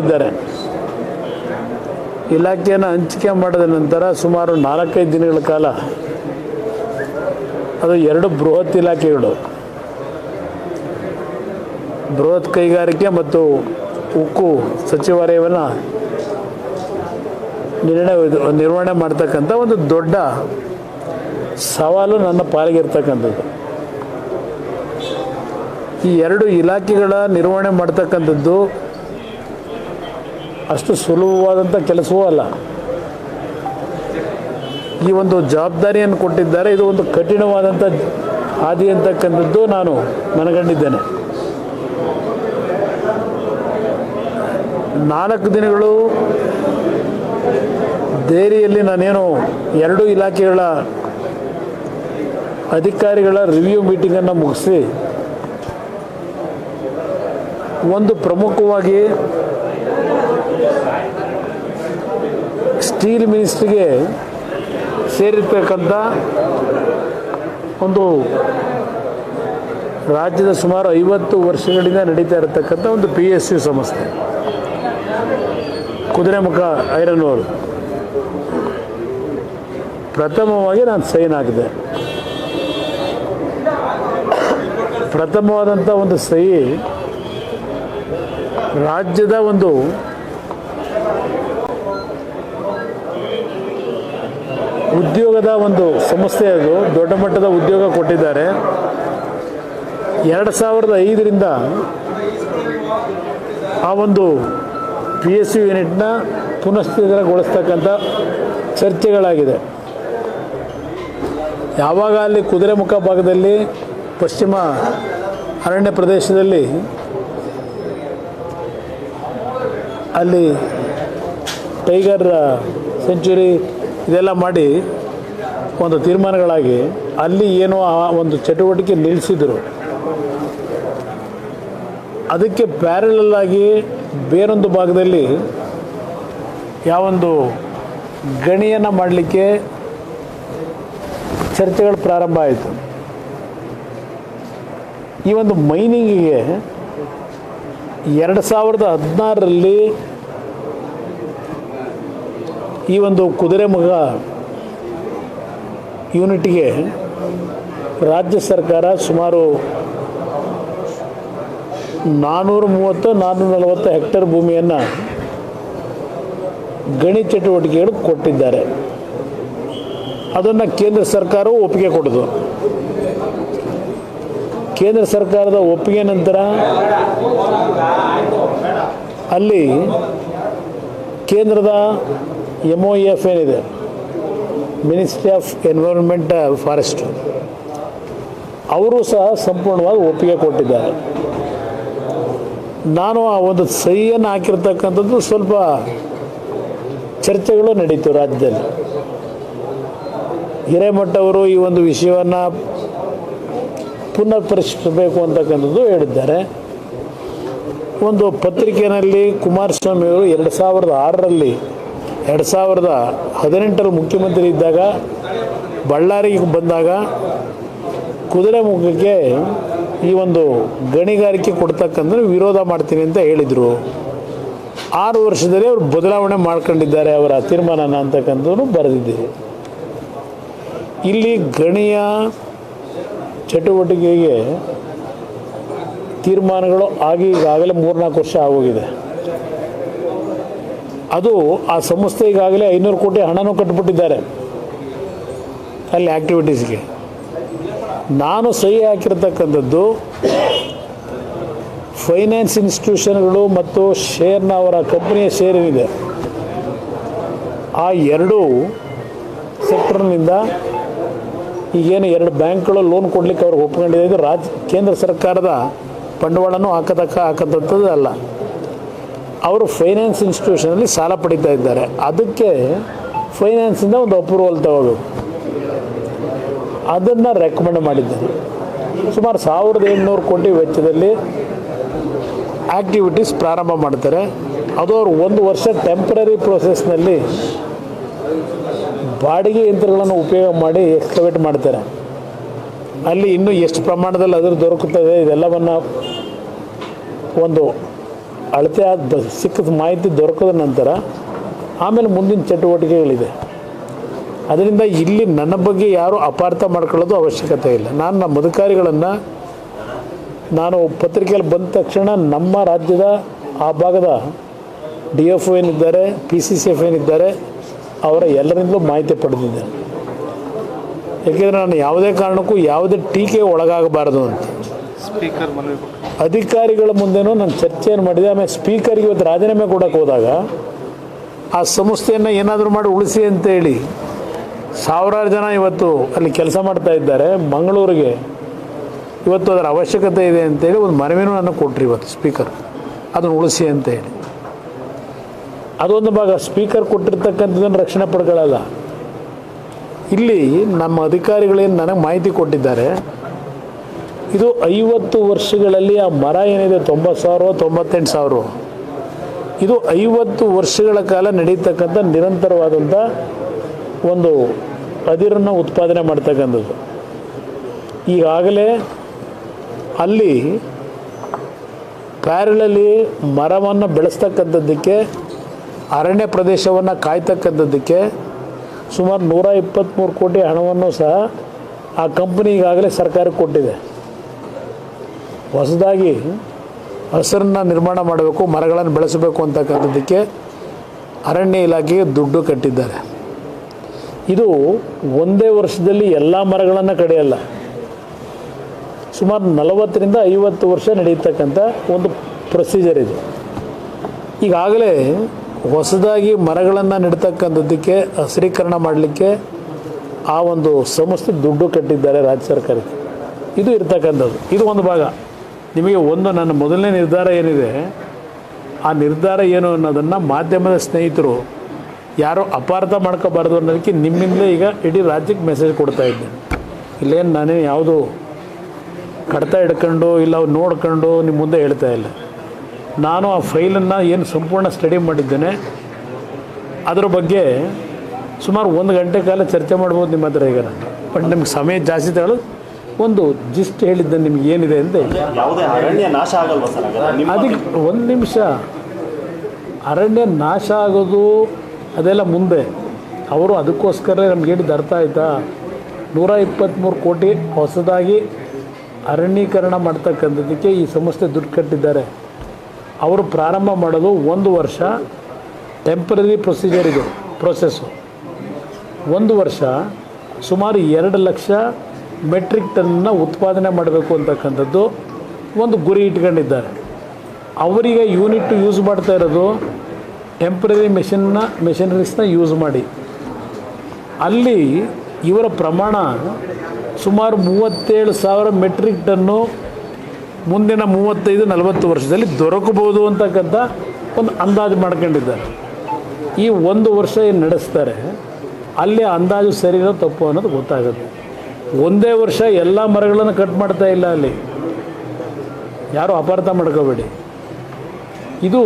ಮಾಡಿದ್ದಾರೆ. ಇಲಾಖೆಯನ್ನು ಹಂಚಿಕೆ ಮಾಡಿದ ನಂತರ ಸುಮಾರು 4-5 ದಿನಗಳ ಕಾಲ ಅದು 2 ಬೃಹತ್ ಇಲಾಖೆಗಳು, ಬೃಹತ್ ಕೈಗಾರಿಕೆ ಮತ್ತು ಉಕ್ಕು ಸಚಿವಾಲಯವನ್ನು ನಿರ್ವಹಣೆ ಮಾಡ್ತಕ್ಕಂಥ ಒಂದು ದೊಡ್ಡ ಸವಾಲು ನನ್ನ ಪಾಲಿಗಿರ್ತಕ್ಕಂಥದ್ದು. ಈ 2 ಇಲಾಖೆಗಳ ನಿರ್ವಹಣೆ ಮಾಡ್ತಕ್ಕಂಥದ್ದು ಅಷ್ಟು ಸುಲಭವಾದಂಥ ಕೆಲಸವೂ ಅಲ್ಲ. ಈ ಒಂದು ಜವಾಬ್ದಾರಿಯನ್ನು ಕೊಟ್ಟಿದ್ದಾರೆ. ಇದು ಒಂದು ಕಠಿಣವಾದಂಥ ಹಾದಿ ಅಂತಕ್ಕಂಥದ್ದು ನಾನು ಮನಗಂಡಿದ್ದೇನೆ. 4 ದಿನಗಳು ದೆಹಲಿಯಲ್ಲಿ ನಾನೇನು 2 ಇಲಾಖೆಗಳ ಅಧಿಕಾರಿಗಳ ರಿವ್ಯೂ ಮೀಟಿಂಗನ್ನು ಮುಗಿಸಿ ಒಂದು ಪ್ರಮುಖವಾಗಿ ಸ್ಟೀಲ್ ಮಿನಿಸ್ಟ್ರಿಗೆ ಸೇರಿರ್ತಕ್ಕಂಥ ಒಂದು ರಾಜ್ಯದ ಸುಮಾರು 50 ವರ್ಷಗಳಿಂದ ನಡೀತಾ ಇರತಕ್ಕಂಥ ಒಂದು PSU ಸಂಸ್ಥೆ, ಕುದುರೆಮುಖ ಐರನ್ ಓರ್, ಪ್ರಥಮವಾಗಿ ನಾನು ಸೈನ್ ಹಾಕಿದೆ. ಪ್ರಥಮವಾದಂಥ ಒಂದು ಸಹಿ ರಾಜ್ಯದ ಒಂದು ಉದ್ಯೋಗದ ಒಂದು ಸಂಸ್ಥೆ, ಅದು ದೊಡ್ಡ ಮಟ್ಟದ ಉದ್ಯೋಗ ಕೊಟ್ಟಿದ್ದಾರೆ. 2005ರಿಂದ ಆ ಒಂದು PSU ಯೂನಿಟ್ನ ಪುನಶ್ಚೇತನಗೊಳಿಸ್ತಕ್ಕಂಥ ಚರ್ಚೆಗಳಾಗಿದೆ. ಯಾವಾಗ ಅಲ್ಲಿ ಕುದುರೆಮುಖ ಭಾಗದಲ್ಲಿ ಪಶ್ಚಿಮ ಅರಣ್ಯ ಪ್ರದೇಶದಲ್ಲಿ ಅಲ್ಲಿ ಟೈಗರ್ ಸೆಂಚುರಿ ಇದೆಲ್ಲ ಮಾಡಿ ಒಂದು ತೀರ್ಮಾನಗಳಾಗಿ ಅಲ್ಲಿ ಏನೋ ಆ ಒಂದು ಚಟುವಟಿಕೆ ನಿಲ್ಲಿಸಿದರು. ಅದಕ್ಕೆ ಪ್ಯಾರಲಲ್ ಆಗಿ ಬೇರೊಂದು ಭಾಗದಲ್ಲಿ ಯಾವೊಂದು ಗಣಿಯನ್ನು ಮಾಡಲಿಕ್ಕೆ ಚರ್ಚೆಗಳು ಪ್ರಾರಂಭ ಆಯಿತು. ಈ ಒಂದು ಮೈನಿಂಗಿಗೆ 2016ರಲ್ಲಿ ಈ ಒಂದು ಕುದುರೆಮುಖ ಯೂನಿಟ್ಗೆ ರಾಜ್ಯ ಸರ್ಕಾರ ಸುಮಾರು 430-440 ಹೆಕ್ಟೇರ್ ಭೂಮಿಯನ್ನು ಗಣಿ ಚಟುವಟಿಕೆಗಳು ಕೊಟ್ಟಿದ್ದಾರೆ. ಅದನ್ನು ಕೇಂದ್ರ ಸರ್ಕಾರವು ಒಪ್ಪಿಗೆ ಕೊಡೋದು. ಕೇಂದ್ರ ಸರ್ಕಾರದ ಒಪ್ಪಿಗೆ ನಂತರ ಅಲ್ಲಿ ಕೇಂದ್ರದ MOEF ಏನಿದೆ, ಮಿನಿಸ್ಟ್ರಿ ಆಫ್ ಎನ್ವಿರಾನ್ಮೆಂಟ್ ಫಾರೆಸ್ಟ್, ಅವರು ಸಹ ಸಂಪೂರ್ಣವಾಗಿ ಒಪ್ಪಿಗೆ ಕೊಟ್ಟಿದ್ದಾರೆ. ನಾನು ಆ ಒಂದು ಸಹಿಯನ್ನು ಹಾಕಿರ್ತಕ್ಕಂಥದ್ದು ಸ್ವಲ್ಪ ಚರ್ಚೆಗಳು ನಡೀತು ರಾಜ್ಯದಲ್ಲಿ. ಹಿರೇಮಠ ಅವರು ಈ ಒಂದು ವಿಷಯವನ್ನು ಪುನರ್ ಪರಿಶೀಲಿಸಬೇಕು ಅಂತಕ್ಕಂಥದ್ದು ಹೇಳಿದ್ದಾರೆ. ಒಂದು ಪತ್ರಿಕೆಯಲ್ಲಿ ಕುಮಾರಸ್ವಾಮಿ ಅವರು 2006ರಲ್ಲಿ 2018ರಲ್ಲಿ ಮುಖ್ಯಮಂತ್ರಿ ಇದ್ದಾಗ ಬಳ್ಳಾರಿಗೆ ಬಂದಾಗ ಕುದುರೆಮುಖಕ್ಕೆ ಈ ಒಂದು ಗಣಿಗಾರಿಕೆ ಕೊಡ್ತಕ್ಕಂಥ ವಿರೋಧ ಮಾಡ್ತೀನಿ ಅಂತ ಹೇಳಿದರು. 6 ವರ್ಷದಲ್ಲಿ ಅವರು ಬದಲಾವಣೆ ಮಾಡ್ಕೊಂಡಿದ್ದಾರೆ ಅವರ ತೀರ್ಮಾನನ ಅಂತಕ್ಕಂಥದ್ದು ಬರೆದಿದ್ದೀರಿ. ಇಲ್ಲಿ ಗಣಿಯ ಚಟುವಟಿಕೆಗೆ ತೀರ್ಮಾನಗಳು ಆಗಿ ಈಗಾಗಲೇ 3-4 ವರ್ಷ ಆಗೋಗಿದೆ. ಅದು ಆ ಸಂಸ್ಥೆ ಈಗಾಗಲೇ 500 ಕೋಟಿ ಹಣನೂ ಕಟ್ಟಿಬಿಟ್ಟಿದ್ದಾರೆ ಅಲ್ಲಿ ಆ್ಯಕ್ಟಿವಿಟೀಸ್ಗೆ. ನಾನು ಸಹಿ ಹಾಕಿರ್ತಕ್ಕಂಥದ್ದು ಫೈನಾನ್ಸ್ ಇನ್ಸ್ಟಿಟ್ಯೂಷನ್ಗಳು ಮತ್ತು ಶೇರ್ನ ಅವರ ಕಂಪ್ನಿಯ ಶೇರ್ ಏನಿದೆ ಆ 2 ಸೆಕ್ಟರ್ನಿಂದ ಈಗೇನು 2 ಬ್ಯಾಂಕ್ಗಳು ಲೋನ್ ಕೊಡಲಿಕ್ಕೆ ಅವ್ರಿಗೆ ಒಪ್ಕೊಂಡಿದೆ. ಇದು ಕೇಂದ್ರ ಸರ್ಕಾರದ ಬಂಡವಾಳನೂ ಹಾಕತಕ್ಕಂಥದ್ದು ಅಲ್ಲ. ಅವರು ಫೈನಾನ್ಸ್ ಇನ್ಸ್ಟಿಟ್ಯೂಷನಲ್ಲಿ ಸಾಲ ಪಡೀತಾ ಇದ್ದಾರೆ. ಅದಕ್ಕೆ ಫೈನಾನ್ಸಿಂದ ಒಂದು ಅಪ್ರೂವಲ್ ತಗೋಬೇಕು. ಅದನ್ನು ರೆಕಮೆಂಡ್ ಮಾಡಿದ್ದಾರೆ. ಸುಮಾರು 1800 ಕೋಟಿ ವೆಚ್ಚದಲ್ಲಿ ಆ್ಯಕ್ಟಿವಿಟೀಸ್ ಪ್ರಾರಂಭ ಮಾಡ್ತಾರೆ. ಅದು ಅವರು 1 ವರ್ಷ ಟೆಂಪ್ರರಿ ಪ್ರೋಸೆಸ್ನಲ್ಲಿ ಬಾಡಿಗೆ ಯಂತ್ರಗಳನ್ನು ಉಪಯೋಗ ಮಾಡಿ ಎಕ್ಸ್ಕವೇಟ್ ಮಾಡ್ತಾರೆ. ಅಲ್ಲಿ ಇನ್ನೂ ಎಷ್ಟು ಪ್ರಮಾಣದಲ್ಲಿ ಅದ್ರ ದೊರಕುತ್ತದೆ ಇದೆಲ್ಲವನ್ನು ಒಂದು ಅಳತೆ ಸಿಕ್ಕಿದ ಮಾಹಿತಿ ದೊರಕಿದ ನಂತರ ಆಮೇಲೆ ಮುಂದಿನ ಚಟುವಟಿಕೆಗಳಿದೆ. ಅದರಿಂದ ಇಲ್ಲಿ ನನ್ನ ಬಗ್ಗೆ ಯಾರೂ ಅಪಾರ್ಥ ಮಾಡ್ಕೊಳ್ಳೋದು ಅವಶ್ಯಕತೆ ಇಲ್ಲ. ನಾನು ನಮ್ಮ ಅಧಿಕಾರಿಗಳನ್ನು ನಾನು ಪತ್ರಿಕೆಯಲ್ಲಿ ಬಂದ ತಕ್ಷಣ ನಮ್ಮ ರಾಜ್ಯದ ಆ ಭಾಗದ DFO ಏನಿದ್ದಾರೆ, PCCF ಏನಿದ್ದಾರೆ, ಅವರ ಎಲ್ಲರಿಂದಲೂ ಮಾಹಿತಿ ಪಡೆದಿದ್ದೇನೆ. ಏಕೆಂದರೆ ನಾನು ಯಾವುದೇ ಕಾರಣಕ್ಕೂ ಯಾವುದೇ ಟೀಕೆಗೆ ಒಳಗಾಗಬಾರದು ಅಂತ ಸ್ಪೀಕರ್ ಮನವಿ ಅಧಿಕಾರಿಗಳ ಮುಂದೆನೂ ನಾನು ಚರ್ಚೆಯನ್ನು ಮಾಡಿದೆ. ಆಮೇಲೆ ಸ್ಪೀಕರ್ಗೆ ಇವತ್ತು ರಾಜೀನಾಮೆ ಕೊಡೋಕ್ಕೆ ಹೋದಾಗ ಆ ಸಂಸ್ಥೆಯನ್ನು ಏನಾದರೂ ಮಾಡಿ ಉಳಿಸಿ ಅಂತೇಳಿ ಸಾವಿರಾರು ಜನ ಇವತ್ತು ಅಲ್ಲಿ ಕೆಲಸ ಮಾಡ್ತಾ ಇದ್ದಾರೆ. ಮಂಗಳೂರಿಗೆ ಇವತ್ತು ಅದರ ಅವಶ್ಯಕತೆ ಇದೆ ಅಂತೇಳಿ ಒಂದು ಮನವಿನೂ ನಾನು ಕೊಟ್ಟರು ಇವತ್ತು ಸ್ಪೀಕರ್, ಅದನ್ನು ಉಳಿಸಿ ಅಂತೇಳಿ. ಅದೊಂದು ಭಾಗ. ಸ್ಪೀಕರ್ ಕೊಟ್ಟಿರ್ತಕ್ಕಂಥದ್ದನ್ನು ರಕ್ಷಣೆ ಪಡ್ಕೊಳ್ಳಲ್ಲ. ಇಲ್ಲಿ ನಮ್ಮ ಅಧಿಕಾರಿಗಳೇನು ನನಗೆ ಮಾಹಿತಿ ಕೊಟ್ಟಿದ್ದಾರೆ, ಇದು 50 ವರ್ಷಗಳಲ್ಲಿ ಆ ಮರ ಏನಿದೆ 90,000 98,000, ಇದು 50 ವರ್ಷಗಳ ಕಾಲ ನಡೀತಕ್ಕಂಥ ನಿರಂತರವಾದಂಥ ಒಂದು ಅದಿರನ್ನು ಉತ್ಪಾದನೆ ಮಾಡ್ತಕ್ಕಂಥದ್ದು. ಈಗಾಗಲೇ ಅಲ್ಲಿ ಪ್ಯಾರಲಲ್ಲಿ ಮರವನ್ನು ಬೆಳೆಸ್ತಕ್ಕಂಥದ್ದಕ್ಕೆ, ಅರಣ್ಯ ಪ್ರದೇಶವನ್ನು ಕಾಯ್ತಕ್ಕಂಥದ್ದಕ್ಕೆ ಸುಮಾರು 123 ಕೋಟಿ ಹಣವನ್ನು ಸಹ ಆ ಕಂಪನಿ ಈಗಾಗಲೇ ಸರ್ಕಾರಕ್ಕೆ ಕೊಟ್ಟಿದೆ. ಹೊಸದಾಗಿ ಹಸಿರನ್ನು ನಿರ್ಮಾಣ ಮಾಡಬೇಕು, ಮರಗಳನ್ನು ಬೆಳೆಸಬೇಕು ಅಂತಕ್ಕಂಥದ್ದಕ್ಕೆ ಅರಣ್ಯ ಇಲಾಖೆಗೆ ದುಡ್ಡು ಕಟ್ಟಿದ್ದಾರೆ. ಇದು ಒಂದೇ ವರ್ಷದಲ್ಲಿ ಎಲ್ಲ ಮರಗಳನ್ನು ಕಡಿಯಲ್ಲ, ಸುಮಾರು 40ರಿಂದ 50 ವರ್ಷ ನಡೆಯತಕ್ಕಂಥ ಒಂದು ಪ್ರೊಸೀಜರ್ ಇದು. ಈಗಾಗಲೇ ಹೊಸದಾಗಿ ಮರಗಳನ್ನು ನೆಡ್ತಕ್ಕಂಥದ್ದಕ್ಕೆ, ಹಸಿರೀಕರಣ ಮಾಡಲಿಕ್ಕೆ ಆ ಒಂದು ಸಂಸ್ಥೆ ದುಡ್ಡು ಕಟ್ಟಿದ್ದಾರೆ ರಾಜ್ಯ ಸರ್ಕಾರಕ್ಕೆ. ಇದು ಇರ್ತಕ್ಕಂಥದ್ದು. ಇದು ಒಂದು ಭಾಗ. ನಿಮಗೆ ಒಂದು ನನ್ನ ಮೊದಲನೇ ನಿರ್ಧಾರ ಏನಿದೆ, ಆ ನಿರ್ಧಾರ ಏನು ಅನ್ನೋದನ್ನು ಮಾಧ್ಯಮದ ಸ್ನೇಹಿತರು ಯಾರೋ ಅಪಾರ್ಥ ಮಾಡ್ಕೋಬಾರ್ದು ಅನ್ನೋದಕ್ಕೆ ನಿಮ್ಮಿಂದಲೇ ಈಗ ಇಡೀ ರಾಜ್ಯಕ್ಕೆ ಮೆಸೇಜ್ ಕೊಡ್ತಾ ಇದ್ದೇನೆ. ಇಲ್ಲೇನು ನಾನೇನು ಯಾವುದು ಕಡ್ತಾ ಹಿಡ್ಕೊಂಡು ಇಲ್ಲ ನೋಡ್ಕೊಂಡು ನಿಮ್ಮ ಮುಂದೆ ಹೇಳ್ತಾ ಇಲ್ಲ. ನಾನು ಆ ಫೈಲನ್ನು ಏನು ಸಂಪೂರ್ಣ ಸ್ಟಡಿ ಮಾಡಿದ್ದೇನೆ, ಅದರ ಬಗ್ಗೆ ಸುಮಾರು 1 ಗಂಟೆ ಕಾಲ ಚರ್ಚೆ ಮಾಡ್ಬೋದು ನಿಮ್ಮ ಹತ್ರ ಈಗ ನಾನು. ಬಟ್ ನಿಮ್ಗೆ ಸಮಯ ಜಾಸ್ತಿ ತಗೊಳ್ಳೋ ಒಂದು ಜಿಸ್ಟ್ ಹೇಳಿದ್ದೆ ನಿಮ್ಗೆ ಏನಿದೆ ಅಂತ. ಅದಕ್ಕೆ 1 ನಿಮಿಷ. ಅರಣ್ಯ ನಾಶ ಆಗೋದು ಅದೆಲ್ಲ ಮುಂದೆ. ಅವರು ಅದಕ್ಕೋಸ್ಕರ ನಮ್ಗೆ ಹೇಳಿದ್ದು ಅರ್ಥ ಆಯಿತಾ? 123 ಕೋಟಿ ಹೊಸದಾಗಿ ಅರಣ್ಯೀಕರಣ ಮಾಡ್ತಕ್ಕಂಥದ್ದಕ್ಕೆ ಈ ಸಂಸ್ಥೆ ದುಡ್ಡು ಕಟ್ಟಿದ್ದಾರೆ. ಅವರು ಪ್ರಾರಂಭ ಮಾಡೋದು 1 ವರ್ಷ ಟೆಂಪ್ರರಿ ಪ್ರೊಸೀಜರ್ ಇದು, ಪ್ರೋಸೆಸ್ಸು. 1 ವರ್ಷ ಸುಮಾರು 2 ಲಕ್ಷ ಮೆಟ್ರಿಕ್ ಟನ್ನ ಉತ್ಪಾದನೆ ಮಾಡಬೇಕು ಅಂತಕ್ಕಂಥದ್ದು ಒಂದು ಗುರಿ ಇಟ್ಕೊಂಡಿದ್ದಾರೆ. ಅವರಿಗೆ ಯೂನಿಟ್ ಯೂಸ್ ಮಾಡ್ತಾ ಇರೋದು ಟೆಂಪ್ರರಿ ಮೆಷಿನರೀಸ್ನ ಯೂಸ್ ಮಾಡಿ. ಅಲ್ಲಿ ಇವರ ಪ್ರಮಾಣ ಸುಮಾರು 37,000 ಮೆಟ್ರಿಕ್ ಟನ್ನು ಮುಂದಿನ 35-40 ವರ್ಷದಲ್ಲಿ ದೊರಕಬಹುದು ಅಂತಕ್ಕಂಥ ಒಂದು ಅಂದಾಜು ಮಾಡ್ಕೊಂಡಿದ್ದಾರೆ. ಈ 1 ವರ್ಷ ಏನು ನಡೆಸ್ತಾರೆ, ಅಲ್ಲಿ ಅಂದಾಜು ಸರಿನೋ ತಪ್ಪು ಅನ್ನೋದು ಗೊತ್ತಾಗುತ್ತೆ. ಒಂದೇ ವರ್ಷ ಎಲ್ಲ ಮರಗಳನ್ನು ಕಟ್ ಮಾಡ್ತಾ ಇಲ್ಲ. ಅಲ್ಲಿ ಯಾರು ಅಪಾರ್ಥ ಮಾಡ್ಕೋಬೇಡಿ. ಇದು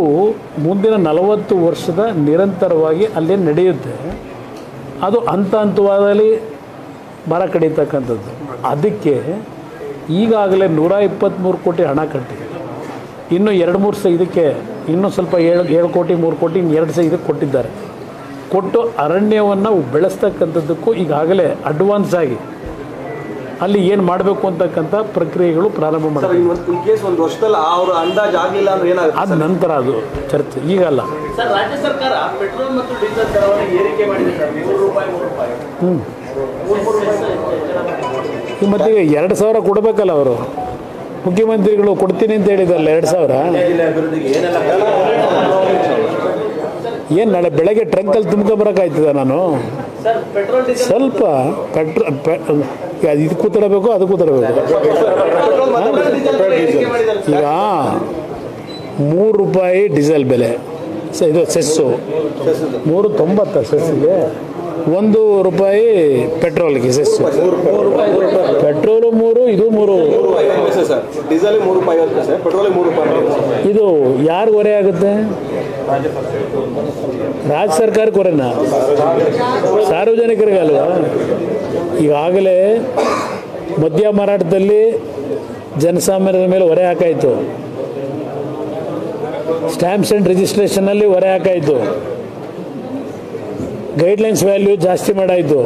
ಮುಂದಿನ 40 ವರ್ಷದ ನಿರಂತರವಾಗಿ ಅಲ್ಲಿ ನಡೆಯುತ್ತೆ. ಅದು ಹಂತವಾಗಿ ಮರ ಕಡಿತಕ್ಕಂಥದ್ದು. ಅದಕ್ಕೆ ಈಗಾಗಲೇ 123 ಕೋಟಿ ಹಣ ಕಟ್ಟಿದೆ. ಇನ್ನು 2-3 ಸಹ ಇದಕ್ಕೆ ಇನ್ನೂ ಸ್ವಲ್ಪ 7 ಕೋಟಿ 3 ಕೋಟಿ 2 ಸಹ ಇದಕ್ಕೆ ಕೊಟ್ಟಿದ್ದಾರೆ. ಕೊಟ್ಟು ಅರಣ್ಯವನ್ನು ಬೆಳೆಸ್ತಕ್ಕಂಥದ್ದಕ್ಕೂ ಈಗಾಗಲೇ ಅಡ್ವಾನ್ಸ್ ಆಗಿ ಅಲ್ಲಿ ಏನು ಮಾಡಬೇಕು ಅಂತಕ್ಕಂಥ ಪ್ರಕ್ರಿಯೆಗಳು ಪ್ರಾರಂಭ ಮಾಡ್ತಾರೆ. ಅದು ನಂತರ ಅದು ಚರ್ಚೆ, ಈಗಲ್ಲ. ರಾಜ್ಯ ಸರ್ಕಾರ ಪೆಟ್ರೋಲ್ ಮತ್ತು ಡೀಸೆಲ್ ದರವನ್ನು ಏರಿಕೆ ಮಾಡಿದೆ ಸರ್, ₹3. ಮತ್ತೆ 2,000 ಕೊಡಬೇಕಲ್ಲ ಅವರು. ಮುಖ್ಯಮಂತ್ರಿಗಳು ಕೊಡ್ತೀನಿ ಅಂತ ಹೇಳಿದಾರಲ್ಲ 2,000. ಏನು ನಾಳೆ ಬೆಳಗ್ಗೆ ಟ್ರಂಕಲ್ಲಿ ತುಂಬ್ಕೊಂಬರೋಕ್ಕಾಯ್ತದ ನಾನು? ಸ್ವಲ್ಪ ಇದು ಕೂತರಬೇಕು, ಅದು ಕೂತರಬೇಕು. ಈಗ ₹3 ಡೀಸೆಲ್ ಬೆಲೆ, ಇದು ಸೆಸ್ಸು 3.90 ಸೆಸ್ಸಿಗೆ, ₹1 ಪೆಟ್ರೋಲ್ಗೆ ಸೆಸ್ಸು. ಪೆಟ್ರೋಲು 3, ಇದು 3. Diesel ₹3.50, petrol ₹3. ಇದು ಯಾರು ಹೊರೆ ಆಗುತ್ತೆ? ರಾಜ್ಯ ಸರ್ಕಾರಕ್ಕೆ ಹೊರೆನಾ? ಸಾರ್ವಜನಿಕರಿಗೆ ಅಲ್ವಾ? ಈಗಾಗಲೇ ಮದ್ಯ ಮಾರಾಟದಲ್ಲಿ ಜನಸಾಮಾನ್ಯರ ಮೇಲೆ ಹೊರೆ ಹಾಕಾಯಿತು. ಸ್ಟ್ಯಾಂಪ್ಸ್ ಆ್ಯಂಡ್ ರಿಜಿಸ್ಟ್ರೇಷನಲ್ಲಿ ಹೊರೆ ಹಾಕಾಯಿತು, ಗೈಡ್ಲೈನ್ಸ್ ವ್ಯಾಲ್ಯೂ ಜಾಸ್ತಿ ಮಾಡಾಯಿತು.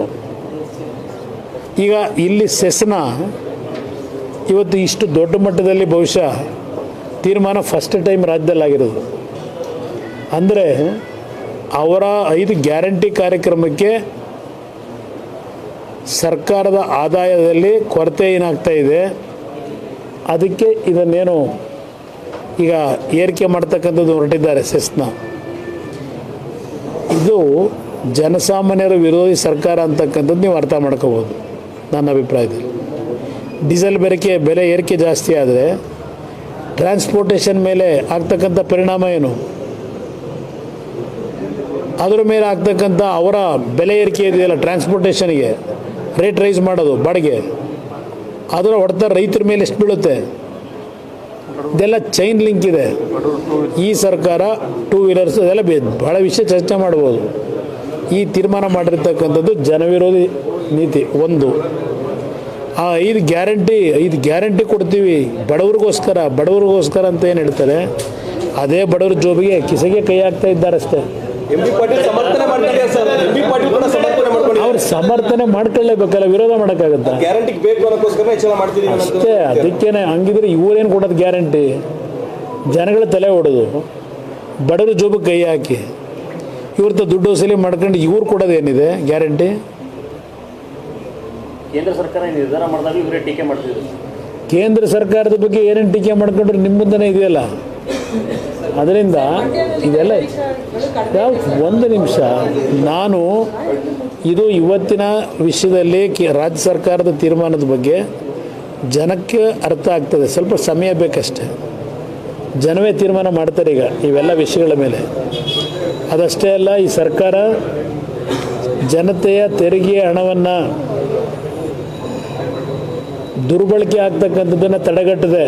ಈಗ ಇಲ್ಲಿ ಸೆಸ್ನ ಇವತ್ತು ಇಷ್ಟು ದೊಡ್ಡ ಮಟ್ಟದಲ್ಲಿ ಬಹುಶಃ ತೀರ್ಮಾನ ಫಸ್ಟ್ ಟೈಮ್ ರಾಜ್ಯದಲ್ಲಾಗಿರೋದು. ಅಂದರೆ ಅವರ 5 ಗ್ಯಾರಂಟಿ ಕಾರ್ಯಕ್ರಮಕ್ಕೆ ಸರ್ಕಾರದ ಆದಾಯದಲ್ಲಿ ಕೊರತೆ ಏನಾಗ್ತಾ ಇದೆ, ಅದಕ್ಕೆ ಇದನ್ನೇನು ಈಗ ಏರಿಕೆ ಮಾಡ್ತಕ್ಕಂಥದ್ದು ಹೊರಟಿದ್ದಾರೆ ಸೆಸ್ನ. ಇದು ಜನಸಾಮಾನ್ಯರ ವಿರೋಧಿ ಸರ್ಕಾರ ಅಂತಕ್ಕಂಥದ್ದು ನೀವು ಅರ್ಥ ಮಾಡ್ಕೋಬೋದು ನನ್ನ ಅಭಿಪ್ರಾಯದಲ್ಲಿ. ಡೀಸೆಲ್ ಬೆಲೆ ಏರಿಕೆ ಜಾಸ್ತಿ ಆದರೆ ಟ್ರಾನ್ಸ್ಪೋರ್ಟೇಷನ್ ಮೇಲೆ ಆಗ್ತಕ್ಕಂಥ ಪರಿಣಾಮ ಏನು, ಅದರ ಮೇಲೆ ಆಗ್ತಕ್ಕಂಥ ಅವರ ಬೆಲೆ ಏರಿಕೆ ಇದೆಯಲ್ಲ ಟ್ರಾನ್ಸ್ಪೋರ್ಟೇಷನ್ಗೆ ರೇಟ್ ರೈಸ್ ಮಾಡೋದು ಬಾಡಿಗೆ, ಅದರ ಹೊಡೆತ ರೈತರ ಮೇಲೆ ಎಷ್ಟು ಬೀಳುತ್ತೆ, ಇದೆಲ್ಲ ಚೈನ್ ಲಿಂಕ್ ಇದೆ. ಈ ಸರ್ಕಾರ 2 ವೀಲರ್ಸ್ ಅದೆಲ್ಲ ಭಾಳ ವಿಷಯ ಚರ್ಚೆ ಮಾಡ್ಬೋದು. ಈ ತೀರ್ಮಾನ ಮಾಡಿರ್ತಕ್ಕಂಥದ್ದು ಜನವಿರೋಧಿ ನೀತಿ. ಒಂದು, ಆ 5 ಗ್ಯಾರಂಟಿ ಕೊಡ್ತೀವಿ ಬಡವ್ರಿಗೋಸ್ಕರ ಅಂತ ಏನು ಹೇಳ್ತಾರೆ, ಅದೇ ಬಡವ್ರ ಜೋಬಿಗೆ ಕಿಸೆಗೆ ಕೈ ಹಾಕ್ತಾ ಇದ್ದಾರೆ ಅಷ್ಟೇ. MB ಪಾಟೀಲ್ ಸಮರ್ಥನೆ ಮಾಡ್ಕೊಂಡಿದ್ದಾರೆ ಸರ್. MB ಪಾಟೀಲ್ ಕೂಡ ಸಮರ್ಥನೆ ಮಾಡ್ಕೊಂಡಿದ್ದಾರೆ. ಅವ್ರು ಸಮರ್ಥನೆ ಮಾಡ್ಕೊಳ್ಳೇಬೇಕಲ್ಲ, ವಿರೋಧ ಮಾಡೋಕ್ಕಾಗತ್ತಾ? ಗ್ಯಾರಂಟಿಗೆ ಬೇಕು ಅನ್ನೋಕ್ಕೋಸ್ಕರ ಹೆಚ್ಚಳ ಮಾಡ್ತಿದ್ದೀವಿ ಅಷ್ಟೇ. ಅದಕ್ಕೇನೆ ಹಂಗಿದ್ರೆ ಇವರೇನು ಕೊಡೋದು ಗ್ಯಾರಂಟಿ? ಜನಗಳ ತಲೆ ಹೊಡೆದು ಬಡವ್ರ ಜೋಬಿಗೆ ಕೈ ಹಾಕಿ ಇವ್ರದ್ದು ದುಡ್ಡು ವಸೂಲಿ ಮಾಡ್ಕೊಂಡು ಇವ್ರು ಕೊಡೋದೇನಿದೆ ಗ್ಯಾರಂಟಿ? ಕೇಂದ್ರ ಸರ್ಕಾರ ನಿರ್ಧಾರ ಮಾಡಿದಾಗ ಇವರೇ ಟೀಕೆ ಮಾಡ್ತಿದ್ರು. ಕೇಂದ್ರ ಸರ್ಕಾರದ ಬಗ್ಗೆ ಏನೇನು ಟೀಕೆ ಮಾಡ್ಕೊಂಡ್ರೆ ನಿಮ್ಮ ಮುಂದೆನೇ ಇದೆಯಲ್ಲ. ಅದರಿಂದ ಇದೆಲ್ಲ ಒಂದು ನಿಮಿಷ, ನಾನು ಇದು ಇವತ್ತಿನ ವಿಷಯದಲ್ಲಿ ರಾಜ್ಯ ಸರ್ಕಾರದ ತೀರ್ಮಾನದ ಬಗ್ಗೆ ಜನಕ್ಕೆ ಅರ್ಥ ಆಗ್ತದೆ, ಸ್ವಲ್ಪ ಸಮಯ ಬೇಕಷ್ಟೆ. ಜನವೇ ತೀರ್ಮಾನ ಮಾಡ್ತಾರೆ ಈಗ ಇವೆಲ್ಲ ವಿಷಯಗಳ ಮೇಲೆ. ಅದಷ್ಟೇ ಅಲ್ಲ, ಈ ಸರ್ಕಾರ ಜನತೆಯ ತೆರಿಗೆ ಹಣವನ್ನು ದುರ್ಬಳಕೆ ಆಗ್ತಕ್ಕಂಥದ್ದನ್ನು ತಡೆಗಟ್ಟಿದೆ.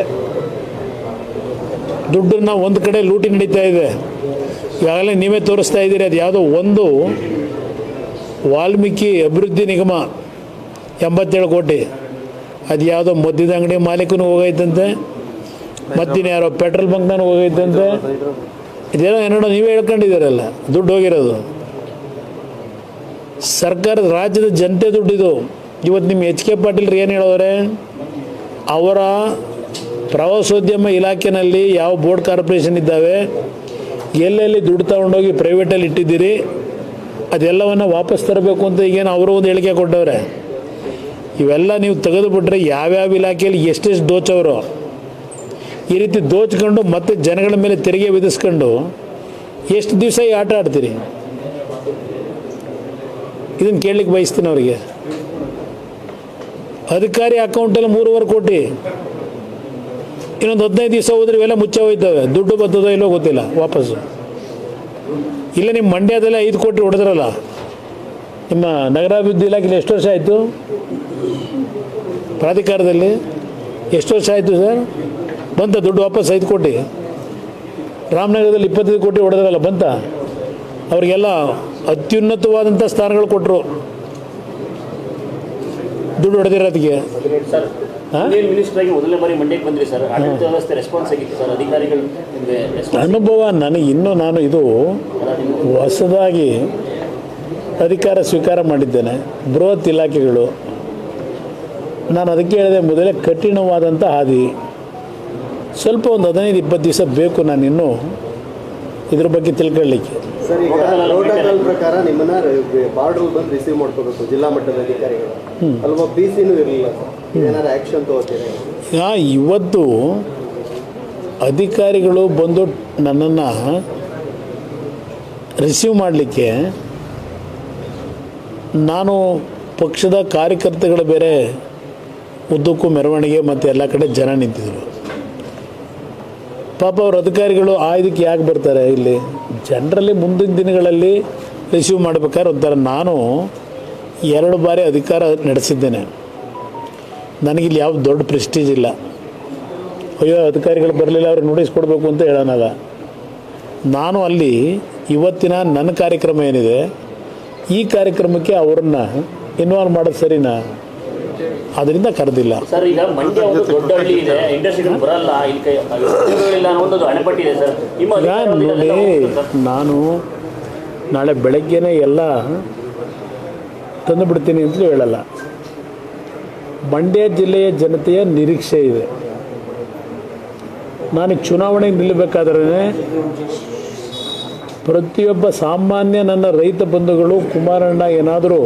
ದುಡ್ಡನ್ನು ಒಂದು ಕಡೆ ಲೂಟಿ ನಡೀತಾ ಇದೆ. ಈಗಾಗಲೇ ನೀವೇ ತೋರಿಸ್ತಾ ಇದ್ದೀರಿ. ಅದು ಯಾವುದೋ ಒಂದು ವಾಲ್ಮೀಕಿ ಅಭಿವೃದ್ಧಿ ನಿಗಮ 87 ಕೋಟಿ, ಅದು ಯಾವುದೋ ಮದ್ಯದ ಅಂಗಡಿ ಮಾಲೀಕನೂ ಹೋಗೈತಂತೆ, ಮತ್ತಿನ ಯಾರೋ ಪೆಟ್ರೋಲ್ ಬಂಕ್ನಾನು ಹೋಗೈತಂತೆ. ಇದೆಲ್ಲ ಏನೋ ನೀವೇ ಹೇಳ್ಕೊಂಡಿದ್ದೀರಲ್ಲ, ದುಡ್ಡು ಹೋಗಿರೋದು ಸರ್ಕಾರದ ರಾಜ್ಯದ ಜನತೆ ದುಡ್ಡಿದು. ಇವತ್ತು ನಿಮ್ಮ HK ಪಾಟೀಲ್ರು ಏನು ಹೇಳೋರೆ, ಅವರ ಪ್ರವಾಸೋದ್ಯಮ ಇಲಾಖೆಯಲ್ಲಿ ಯಾವ ಬೋರ್ಡ್ ಕಾರ್ಪೊರೇಷನ್ ಇದ್ದಾವೆ, ಎಲ್ಲೆಲ್ಲಿ ದುಡ್ಡು ತಗೊಂಡೋಗಿ ಪ್ರೈವೇಟಲ್ಲಿ ಇಟ್ಟಿದ್ದೀರಿ, ಅದೆಲ್ಲವನ್ನು ವಾಪಸ್ ತರಬೇಕು ಅಂತ ಈಗೇನು ಅವರು ಒಂದು ಹೇಳಿಕೆ ಕೊಟ್ಟವ್ರೆ. ಇವೆಲ್ಲ ನೀವು ತೆಗೆದುಬಿಟ್ರೆ ಯಾವ್ಯಾವ ಇಲಾಖೆಯಲ್ಲಿ ಎಷ್ಟೆಷ್ಟು ದೋಚವರು, ಈ ರೀತಿ ದೋಚ್ಕೊಂಡು ಮತ್ತೆ ಜನಗಳ ಮೇಲೆ ತೆರಿಗೆ ವಿಧಿಸ್ಕೊಂಡು ಎಷ್ಟು ದಿವಸ ಈ ಆಟ ಆಡ್ತೀರಿ? ಇದನ್ನು ಕೇಳಲಿಕ್ಕೆ ಬಯಸ್ತೀನಿ ಅವರಿಗೆ. ಅಧಿಕಾರಿ ಅಕೌಂಟಲ್ಲಿ 3.5 ಕೋಟಿ, ಇನ್ನೊಂದು 15 ದಿವಸ ಹೋದ್ರೆ ಇವೆಲ್ಲ ಮುಚ್ಚೆ ಹೋಯ್ತವೆ. ದುಡ್ಡು ಬರ್ತದೋ ಇಲ್ಲೋ ಗೊತ್ತಿಲ್ಲ ವಾಪಸ್ಸು. ಇಲ್ಲ ನಿಮ್ಮ ಮಂಡ್ಯದಲ್ಲೇ 5 ಕೋಟಿ ಹೊಡೆದ್ರಲ್ಲ, ನಿಮ್ಮ ನಗರಾಭಿವೃದ್ಧಿ ಇಲಾಖೆಯಲ್ಲಿ ಎಷ್ಟು ವರ್ಷ ಆಯಿತು? ಪ್ರಾಧಿಕಾರದಲ್ಲಿ ಎಷ್ಟು ವರ್ಷ ಆಯಿತು ಸರ್? ಬಂತ ದುಡ್ಡು ವಾಪಸ್ 5 ಕೋಟಿ? ರಾಮನಗರದಲ್ಲಿ 25 ಕೋಟಿ ಹೊಡೆದ್ರಲ್ಲ, ಬಂತ? ಅವರಿಗೆಲ್ಲ ಅತ್ಯುನ್ನತವಾದಂಥ ಸ್ಥಾನಗಳು ಕೊಟ್ಟರು ದುಡ್ಡು ಹೊಡೆದಿರೋದಕ್ಕೆ. ಮಿನಿಸ್ಟರ್ ಆಗಿ ಮೊದಲನೇ ಬಾರಿ ಮಂಡ್ಯಕ್ಕೆ ಬಂದ್ರಿ ಸರ್. ಆಡಳಿತ ವ್ಯವಸ್ಥೆ ರೆಸ್ಪಾನ್ಸ್ ಆಗಿತ್ತು ಸರ್, ಅಧಿಕಾರಿಗಳು ಅನುಭವ ನಾನು ಇದು ಹೊಸದಾಗಿ ಅಧಿಕಾರ ಸ್ವೀಕಾರ ಮಾಡಿದ್ದೇನೆ. ಬೃಹತ್ ಇಲಾಖೆಗಳು, ನಾನು ಅದಕ್ಕೆ ಹೇಳಿದೆ ಮೊದಲೇ ಕಠಿಣವಾದಂಥ ಹಾದಿ. ಸ್ವಲ್ಪ ಒಂದು 15-20 ದಿವಸ ಬೇಕು ನಾನು ಇನ್ನೂ ಇದ್ರ ಬಗ್ಗೆ ತಿಳ್ಕೊಳ್ಳಿಕ್ಕೆ. ಸರ್, ಈಗ ಪ್ರೋಟೋಕಾಲ್ ಪ್ರಕಾರ ನಿಮ್ಮನ್ನ ಬಾರ್ಡರ್ ಬಂದು ರಿಸೀವ್ ಮಾಡ್ಕೋಬೇಕು ಜಿಲ್ಲಾ ಮಟ್ಟದ ಅಧಿಕಾರಿಗಳು ಅಲ್ವಾ? PCನೂ ಇರಲಿಲ್ಲ ಸರ್, ಏನಾದ್ರು ಆ್ಯಕ್ಷನ್ ತಗೋತೀರಿ? ಇವತ್ತು ಅಧಿಕಾರಿಗಳು ಬಂದು ನನ್ನನ್ನು ರಿಸೀವ್ ಮಾಡಲಿಕ್ಕೆ ನಾನು ಪಕ್ಷದ ಕಾರ್ಯಕರ್ತಗಳು ಬೇರೆ ಉದ್ದಕ್ಕೂ ಮೆರವಣಿಗೆ ಮತ್ತು ಎಲ್ಲ ಕಡೆ ಜನ ನಿಂತಿದ್ರು. ಪಾಪ ಅವ್ರ ಅಧಿಕಾರಿಗಳು ಇದಕ್ಕೆ ಯಾಕೆ ಬರ್ತಾರೆ? ಇಲ್ಲಿ ಜನರಲ್ಲಿ ಮುಂದಿನ ದಿನಗಳಲ್ಲಿ ರಿಸೀವ್ ಮಾಡಬೇಕಾದ್ರೆ ಒಂಥರ. ನಾನು 2 ಬಾರಿ ಅಧಿಕಾರ ನಡೆಸಿದ್ದೇನೆ. ನನಗಿಲ್ಲಿ ಯಾವ ದೊಡ್ಡ ಪ್ರೆಸ್ಟೀಜ್ ಇಲ್ಲ. ಅಯ್ಯೋ ಅಧಿಕಾರಿಗಳು ಬರಲಿಲ್ಲ, ಅವ್ರಿಗೆ ನೋಟಿಸ್ ಕೊಡಬೇಕು ಅಂತ ಹೇಳೋಣಲ್ಲ. ನಾನು ಅಲ್ಲಿ ಇವತ್ತಿನ ನನ್ನ ಕಾರ್ಯಕ್ರಮ ಏನಿದೆ, ಈ ಕಾರ್ಯಕ್ರಮಕ್ಕೆ ಅವ್ರನ್ನ ಇನ್ವಾಲ್ವ್ ಮಾಡೋದು ಸರಿನಾ? ಅದರಿಂದ ಕರೆದಿಲ್ಲ. ಸರ್, ಈಗ ಮಂಡ್ಯ ಒಂದು ದೊಡ್ಡ ಹಳ್ಳಿ ಇದೆ, ಇಂಡಸ್ಟ್ರಿಗಳು ಬರಲ್ಲ, ಇಲ್ಲಿ ಉದ್ಯೋಗಗಳಿಲ್ಲ ಅನ್ನೋ ಒಂದು ಅಣೆಪಟ್ಟಿದೆ ಸರ್. ನೋಡಿ, ನಾನು ನಾಳೆ ಬೆಳಗ್ಗೆನೇ ಎಲ್ಲ ತಂದು ಬಿಡ್ತೀನಿ ಅಂತಲೂ ಹೇಳಲ್ಲ. ಮಂಡ್ಯ ಜಿಲ್ಲೆಯ ಜನತೆಯ ನಿರೀಕ್ಷೆ ಇದೆ. ನಾನು ಚುನಾವಣೆಗೆ ನಿಲ್ಲಬೇಕಾದ್ರೆ ಪ್ರತಿಯೊಬ್ಬ ಸಾಮಾನ್ಯ ನನ್ನ ರೈತ ಬಂಧುಗಳು ಕುಮಾರಣ್ಣ ಏನಾದರೂ